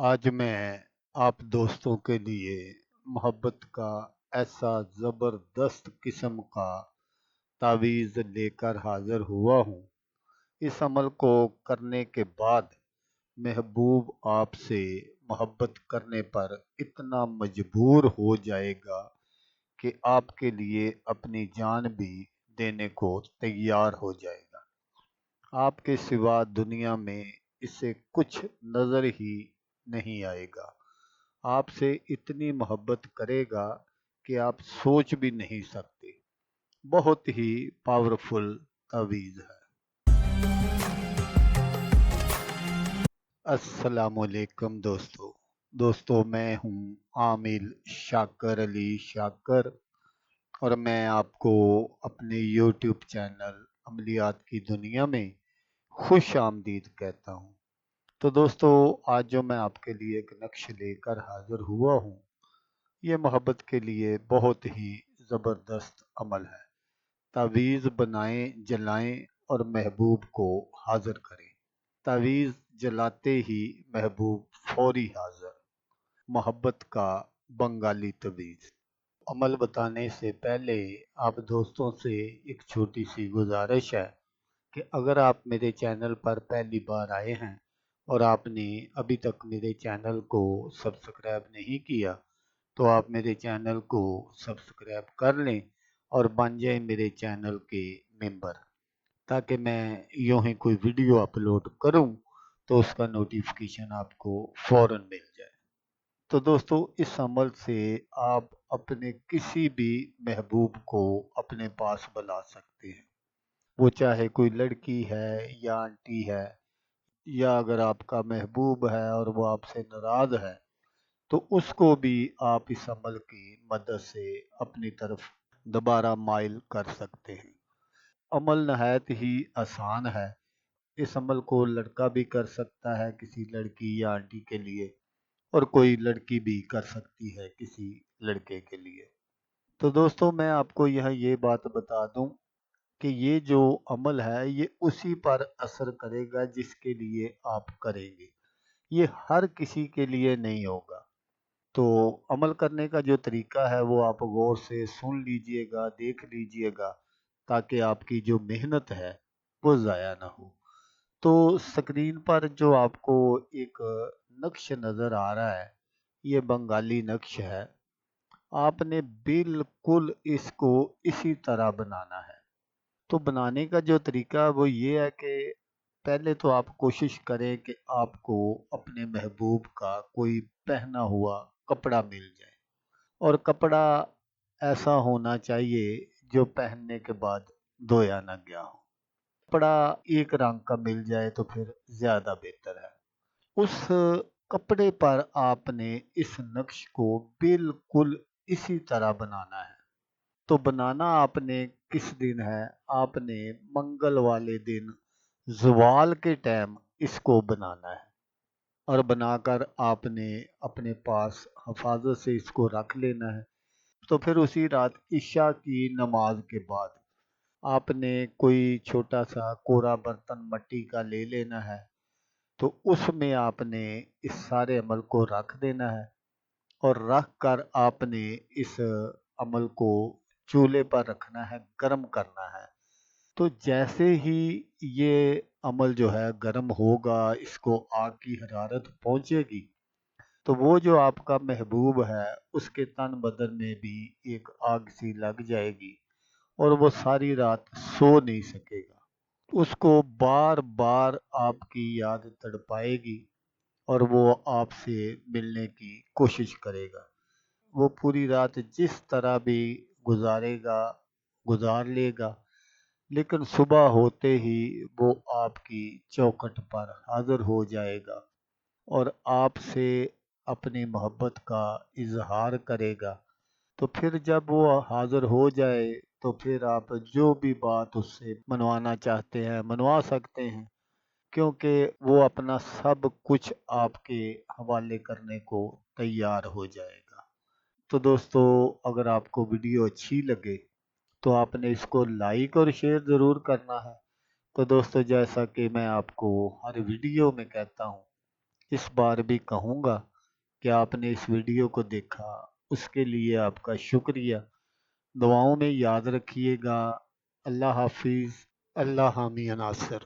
आज मैं आप दोस्तों के लिए मोहब्बत का ऐसा ज़बरदस्त किस्म का तावीज़ लेकर हाज़िर हुआ हूँ। इस अमल को करने के बाद महबूब आपसे मोहब्बत करने पर इतना मजबूर हो जाएगा कि आपके लिए अपनी जान भी देने को तैयार हो जाएगा। आपके सिवा दुनिया में इसे कुछ नज़र ही नहीं आएगा। आपसे इतनी मोहब्बत करेगा कि आप सोच भी नहीं सकते। बहुत ही पावरफुल तावीज़ है। अस्सलामुअलैकुम दोस्तों, मैं हूँ आमिल शाकर अली शाकर और मैं आपको अपने यूट्यूब चैनल अमलियात की दुनिया में खुश आमदीद कहता हूँ। तो दोस्तों, आज जो मैं आपके लिए एक नक्श लेकर हाजिर हुआ हूँ, ये मोहब्बत के लिए बहुत ही ज़बरदस्त अमल है। तावीज़ बनाएं, जलाएं और महबूब को हाजिर करें। तावीज़ जलाते ही महबूब फौरी हाजिर। मोहब्बत का बंगाली तवीज़। अमल बताने से पहले आप दोस्तों से एक छोटी सी गुजारिश है कि अगर आप मेरे चैनल पर पहली बार आए हैं और आपने अभी तक मेरे चैनल को सब्सक्राइब नहीं किया, तो आप मेरे चैनल को सब्सक्राइब कर लें और बन जाए मेरे चैनल के मेंबर, ताकि मैं यूं ही कोई वीडियो अपलोड करूं तो उसका नोटिफिकेशन आपको फ़ौरन मिल जाए। तो दोस्तों, इस अमल से आप अपने किसी भी महबूब को अपने पास बुला सकते हैं। वो चाहे कोई लड़की है या आंटी है, या अगर आपका महबूब है और वो आपसे नाराज़ है, तो उसको भी आप इस अमल की मदद से अपनी तरफ दोबारा माइल कर सकते हैं। अमल नहायत ही आसान है। इस अमल को लड़का भी कर सकता है किसी लड़की या आंटी के लिए, और कोई लड़की भी कर सकती है किसी लड़के के लिए। तो दोस्तों, मैं आपको ये बात बता दूं कि ये जो अमल है ये उसी पर असर करेगा जिसके लिए आप करेंगे। ये हर किसी के लिए नहीं होगा। तो अमल करने का जो तरीका है वो आप गौर से सुन लीजिएगा, देख लीजिएगा, ताकि आपकी जो मेहनत है वो ज़ाया ना हो। तो स्क्रीन पर जो आपको एक नक्श नज़र आ रहा है, ये बंगाली नक्श है। आपने बिल्कुल इसको इसी तरह बनाना है। तो बनाने का जो तरीका वो ये है कि पहले तो आप कोशिश करें कि आपको अपने महबूब का कोई पहना हुआ कपड़ा मिल जाए, और कपड़ा ऐसा होना चाहिए जो पहनने के बाद धोया ना गया हो। कपड़ा एक रंग का मिल जाए तो फिर ज़्यादा बेहतर है। उस कपड़े पर आपने इस नक्श को बिल्कुल इसी तरह बनाना है। तो बनाना आपने किस दिन है? आपने मंगल वाले दिन ज़वाल के टाइम इसको बनाना है, और बनाकर आपने अपने पास हिफाज़त से इसको रख लेना है। तो फिर उसी रात इशा की नमाज के बाद आपने कोई छोटा सा कोरा बर्तन मट्टी का ले लेना है। तो उसमें आपने इस सारे अमल को रख देना है, और रख कर आपने इस अमल को चूल्हे पर रखना है, गर्म करना है। तो जैसे ही ये अमल जो है गर्म होगा, इसको आग की हरारत पहुंचेगी, तो वो जो आपका महबूब है उसके तन बदन में भी एक आग सी लग जाएगी, और वो सारी रात सो नहीं सकेगा। उसको बार बार आपकी याद तड़पाएगी और वो आपसे मिलने की कोशिश करेगा। वो पूरी रात जिस तरह भी गुजारेगा, गुजार लेगा, लेकिन सुबह होते ही वो आपकी चौखट पर हाजिर हो जाएगा और आपसे अपनी मोहब्बत का इजहार करेगा। तो फिर जब वो हाजिर हो जाए, तो फिर आप जो भी बात उससे मनवाना चाहते हैं मनवा सकते हैं, क्योंकि वो अपना सब कुछ आपके हवाले करने को तैयार हो जाएगा। तो दोस्तों, अगर आपको वीडियो अच्छी लगे तो आपने इसको लाइक और शेयर ज़रूर करना है। तो दोस्तों, जैसा कि मैं आपको हर वीडियो में कहता हूँ, इस बार भी कहूँगा कि आपने इस वीडियो को देखा, उसके लिए आपका शुक्रिया। दुआओं में याद रखिएगा। अल्लाह हाफिज़। अल्लाह हामी नासिर।